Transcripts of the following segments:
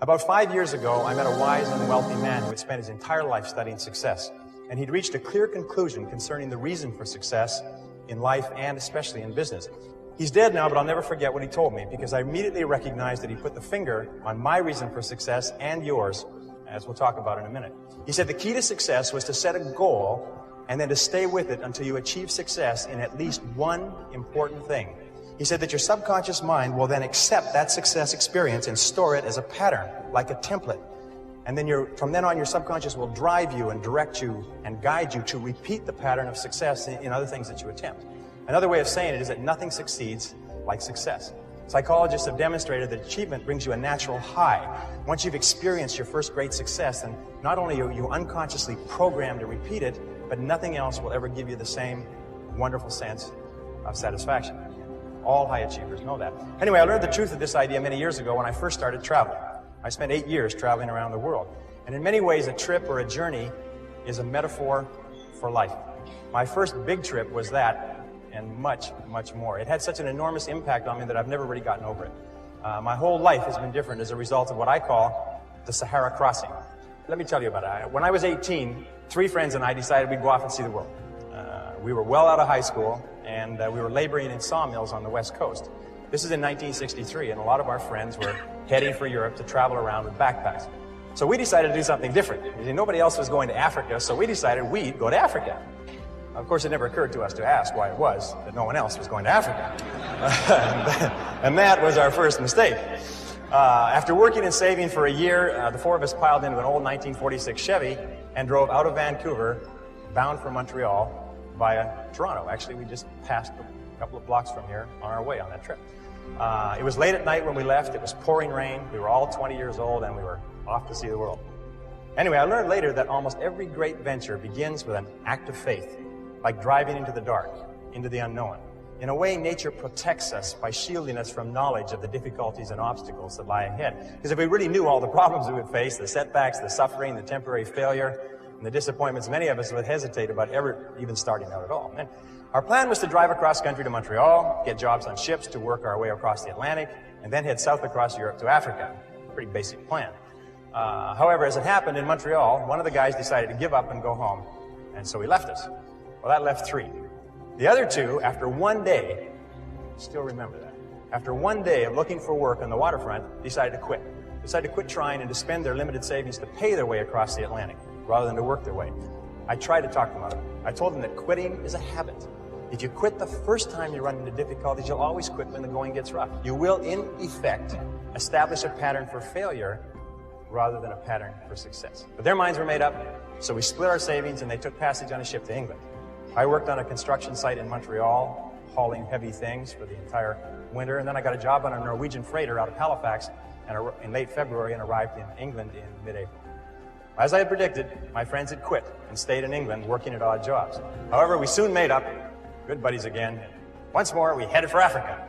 About 5 years ago, I met a wise and wealthy man who had spent his entire life studying success, and he'd reached a clear conclusion concerning the reason for success in life and especially in business. He's dead now, but I'll never forget what he told me, because I immediately recognized that he put the finger on my reason for success and yours, as we'll talk about in a minute. He said the key to success was to set a goal and then to stay with it until you achieve success in at least one important thing. He said that your subconscious mind will then accept that success experience and store it as a pattern, like a template. And then from then on, your subconscious will drive you and direct you and guide you to repeat the pattern of success in other things that you attempt. Another way of saying it is that nothing succeeds like success. Psychologists have demonstrated that achievement brings you a natural high. Once you've experienced your first great success, then not only are you unconsciously programmed to repeat it, but nothing else will ever give you the same wonderful sense of satisfaction. All high achievers know that. Anyway, I learned the truth of this idea many years ago when I first started traveling. I spent 8 years traveling around the world. And in many ways, a trip or a journey is a metaphor for life. My first big trip was that, and much, much more. It had such an enormous impact on me that I've never really gotten over it. My whole life has been different as a result of what I call the Sahara crossing. Let me tell you about it. When I was 18, 3 friends and I decided we'd go off and see the world. We were well out of high school, and we were laboring in sawmills on the West Coast. This is in 1963, and a lot of our friends were heading for Europe to travel around with backpacks. So we decided to do something different. Nobody else was going to Africa, so we decided we'd go to Africa. Of course, it never occurred to us to ask why it was that no one else was going to Africa. And that was our first mistake. After working and saving for a year, the 4 of us piled into an old 1946 Chevy and drove out of Vancouver, bound for Montreal, via Toronto. Actually, we just passed a couple of blocks from here on our way on that trip. It was late at night when we left. It was pouring rain. We were all 20 years old, and we were off to see the world. Anyway, I learned later that almost every great venture begins with an act of faith, like driving into the dark, into the unknown. In a way, nature protects us by shielding us from knowledge of the difficulties and obstacles that lie ahead. Because if we really knew all the problems we would face, the setbacks, the suffering, the temporary failure, and the disappointments, many of us would hesitate about ever even starting out at all. And our plan was to drive across country to Montreal, get jobs on ships to work our way across the Atlantic, and then head south across Europe to Africa. Pretty basic plan. However, as it happened in Montreal, one of the guys decided to give up and go home, and so he left us. Well, that left 3. The other 2, after one day, still remember that, after one day of looking for work on the waterfront, decided to quit. Decided to quit trying and to spend their limited savings to pay their way across the Atlantic, rather than to work their way. I tried to talk them out of it. I told them that quitting is a habit. If you quit the first time you run into difficulties, you'll always quit when the going gets rough. You will, in effect, establish a pattern for failure rather than a pattern for success. But their minds were made up, so we split our savings and they took passage on a ship to England. I worked on a construction site in Montreal, hauling heavy things for the entire winter, and then I got a job on a Norwegian freighter out of Halifax in late February and arrived in England in mid-April. As I had predicted, my friends had quit and stayed in England working at odd jobs. However, we soon made up, good buddies again. Once more, we headed for Africa.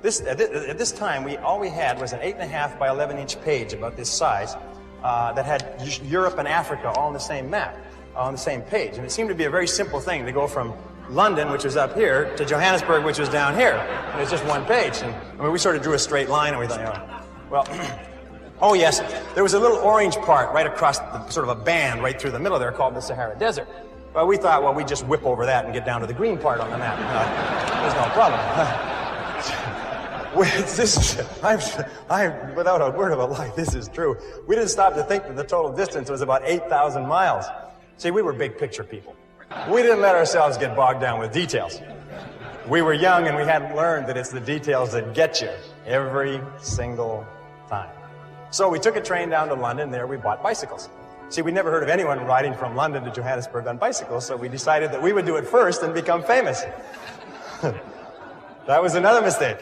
At this time, all we had was an 8.5 by 11-inch page about this size that had Europe and Africa all on the same map, on the same page. And it seemed to be a very simple thing to go from London, which was up here, to Johannesburg, which was down here. And it's just one page. And I mean, we sort of drew a straight line, and we thought, well, oh yes, there was a little orange part right across sort of a band right through the middle there called the Sahara Desert. Well, we thought, well, we'd just whip over that and get down to the green part on the map. There's no problem. Without a word of a lie, this is true. We didn't stop to think that the total distance was about 8,000 miles. See, we were big picture people. We didn't let ourselves get bogged down with details. We were young and we hadn't learned that it's the details that get you every single time. So we took a train down to London. There we bought bicycles. See, we'd never heard of anyone riding from London to Johannesburg on bicycles, so we decided that we would do it first and become famous. That was another mistake.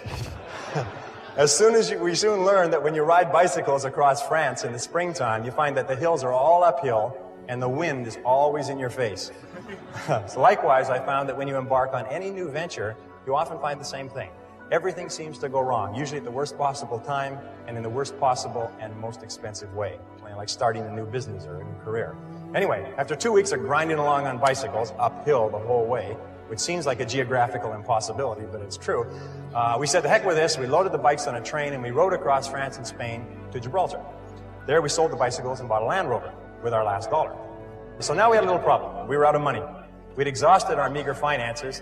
We soon learned that when you ride bicycles across France in the springtime, you find that the hills are all uphill and the wind is always in your face. So likewise, I found that when you embark on any new venture, you often find the same thing. Everything seems to go wrong, usually at the worst possible time and in the worst possible and most expensive way, like starting a new business or a new career. Anyway, after 2 weeks of grinding along on bicycles, uphill the whole way, which seems like a geographical impossibility, but it's true, we said, the heck with this. We loaded the bikes on a train and we rode across France and Spain to Gibraltar. There we sold the bicycles and bought a Land Rover with our last dollar. So now we had a little problem. We were out of money. We'd exhausted our meager finances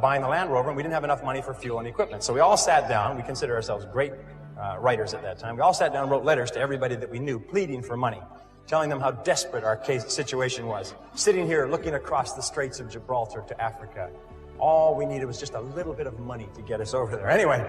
buying the Land Rover, and we didn't have enough money for fuel and equipment. So we all sat down. We considered ourselves great writers at that time. We all sat down and wrote letters to everybody that we knew, pleading for money, telling them how desperate our situation was. Sitting here looking across the Straits of Gibraltar to Africa. All we needed was just a little bit of money to get us over there. Anyway,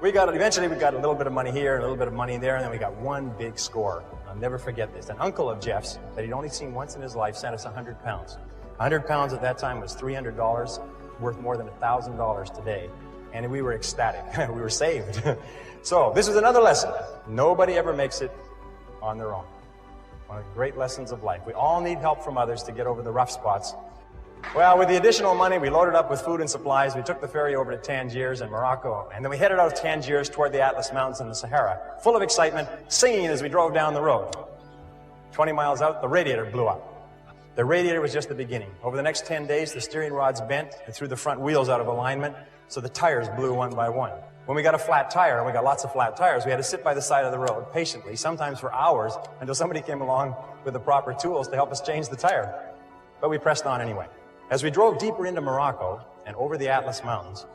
eventually we got a little bit of money here, a little bit of money there, and then we got one big score. I'll never forget this. An uncle of Jeff's that he'd only seen once in his life sent us 100 pounds. 100 pounds at that time was $300, worth more than $1,000 today. And we were ecstatic. We were saved. So this was another lesson. Nobody ever makes it on their own. One of the great lessons of life. We all need help from others to get over the rough spots. Well, with the additional money, we loaded up with food and supplies. We took the ferry over to Tangiers in Morocco, and then we headed out of Tangiers toward the Atlas Mountains and the Sahara, full of excitement, singing as we drove down the road. 20 miles out, the radiator blew up. The radiator was just the beginning. Over the next 10 days, the steering rods bent and threw the front wheels out of alignment, so the tires blew one by one. When we got a flat tire, and we got lots of flat tires, we had to sit by the side of the road patiently, sometimes for hours, until somebody came along with the proper tools to help us change the tire. But we pressed on anyway. As we drove deeper into Morocco and over the Atlas Mountains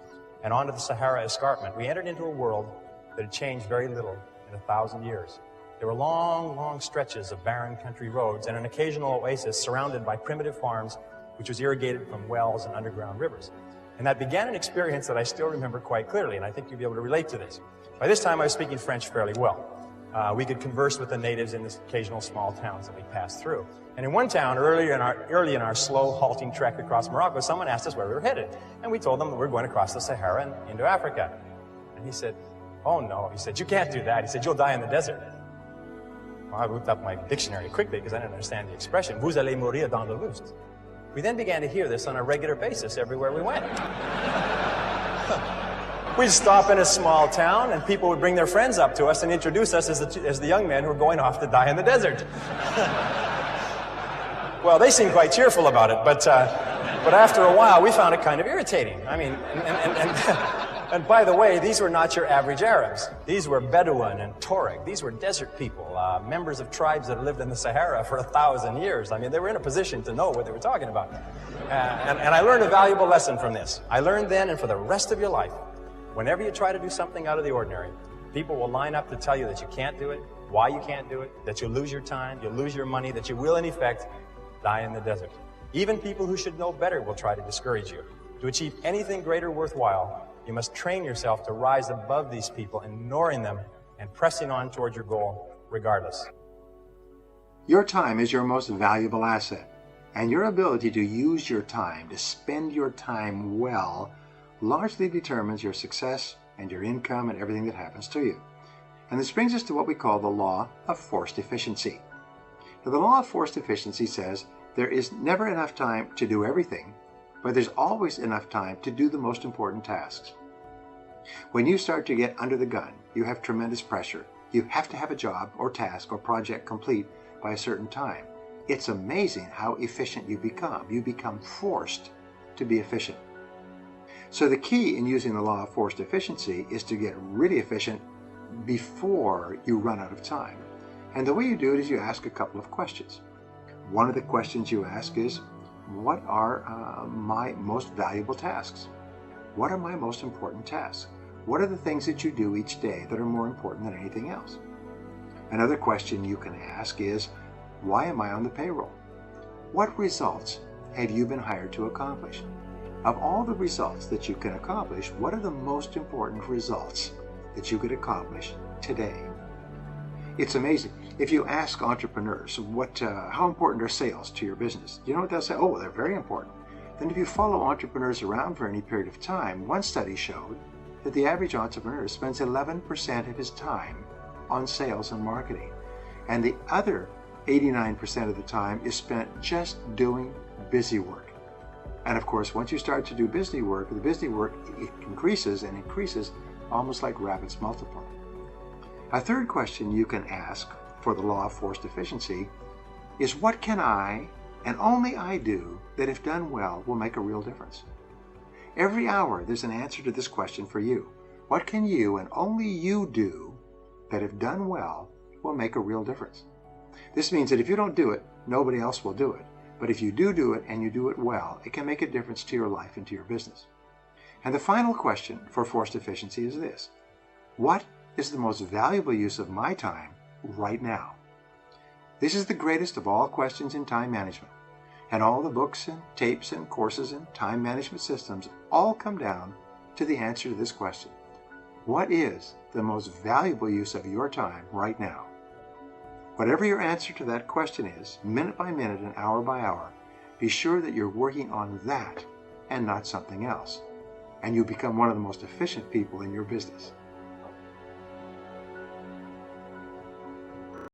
and onto the Sahara Escarpment, we entered into a world that had changed very little in 1,000 years. There were long, long stretches of barren country roads and an occasional oasis surrounded by primitive farms, which was irrigated from wells and underground rivers. And that began an experience that I still remember quite clearly, and I think you'll be able to relate to this. By this time, I was speaking French fairly well. We could converse with the natives in the occasional small towns that we passed through. And in one town, early in our slow, halting trek across Morocco, someone asked us where we were headed. And we told them that we were going across the Sahara and into Africa. And he said, "Oh no," he said, "you can't do that." He said, "You'll die in the desert." Well, I whipped up my dictionary quickly because I didn't understand the expression. "Vous allez mourir dans le lust." We then began to hear this on a regular basis everywhere we went. We'd stop in a small town, and people would bring their friends up to us and introduce us as the young men who were going off to die in the desert. Well, they seemed quite cheerful about it, but after a while, we found it kind of irritating. I mean, and by the way, these were not your average Arabs. These were Bedouin and Tuareg. These were desert people, members of tribes that lived in the Sahara for 1,000 years. I mean, they were in a position to know what they were talking about. And I learned a valuable lesson from this. I learned then, and for the rest of your life, whenever you try to do something out of the ordinary, people will line up to tell you that you can't do it, why you can't do it, that you'll lose your time, you'll lose your money, that you will, in effect, die in the desert. Even people who should know better will try to discourage you. To achieve anything greater worthwhile, you must train yourself to rise above these people, ignoring them and pressing on towards your goal regardless. Your time is your most valuable asset, and your ability to use your time, to spend your time well, largely determines your success and your income and everything that happens to you. And this brings us to what we call the law of forced efficiency. Now, the law of forced efficiency says there is never enough time to do everything, but there's always enough time to do the most important tasks. When you start to get under the gun, you have tremendous pressure. You have to have a job or task or project complete by a certain time. It's amazing how efficient you become. You become forced to be efficient. So the key in using the law of forced efficiency is to get really efficient before you run out of time. And the way you do it is you ask a couple of questions. One of the questions you ask is, what are my most valuable tasks? What are my most important tasks? What are the things that you do each day that are more important than anything else? Another question you can ask is, why am I on the payroll? What results have you been hired to accomplish? Of all the results that you can accomplish, what are the most important results that you could accomplish today? It's amazing. If you ask entrepreneurs, how important are sales to your business? You know what they'll say? Oh, they're very important. Then if you follow entrepreneurs around for any period of time, one study showed that the average entrepreneur spends 11% of his time on sales and marketing. And the other 89% of the time is spent just doing busy work. And of course, once you start to do busy work, the busy work increases and increases almost like rabbits multiply. A third question you can ask for the law of forced efficiency is, what can I and only I do that if done well will make a real difference? Every hour there's an answer to this question for you. What can you and only you do that if done well will make a real difference. This means that if you don't do it, nobody else will do it. But if you do it and you do it well, it can make a difference to your life and to your business. And the final question for forced efficiency is this: what is the most valuable use of my time right now? This is the greatest of all questions in time management. And all the books and tapes and courses and time management systems all come down to the answer to this question. What is the most valuable use of your time right now? Whatever your answer to that question is, minute by minute and hour by hour, be sure that you're working on that and not something else. And you become one of the most efficient people in your business.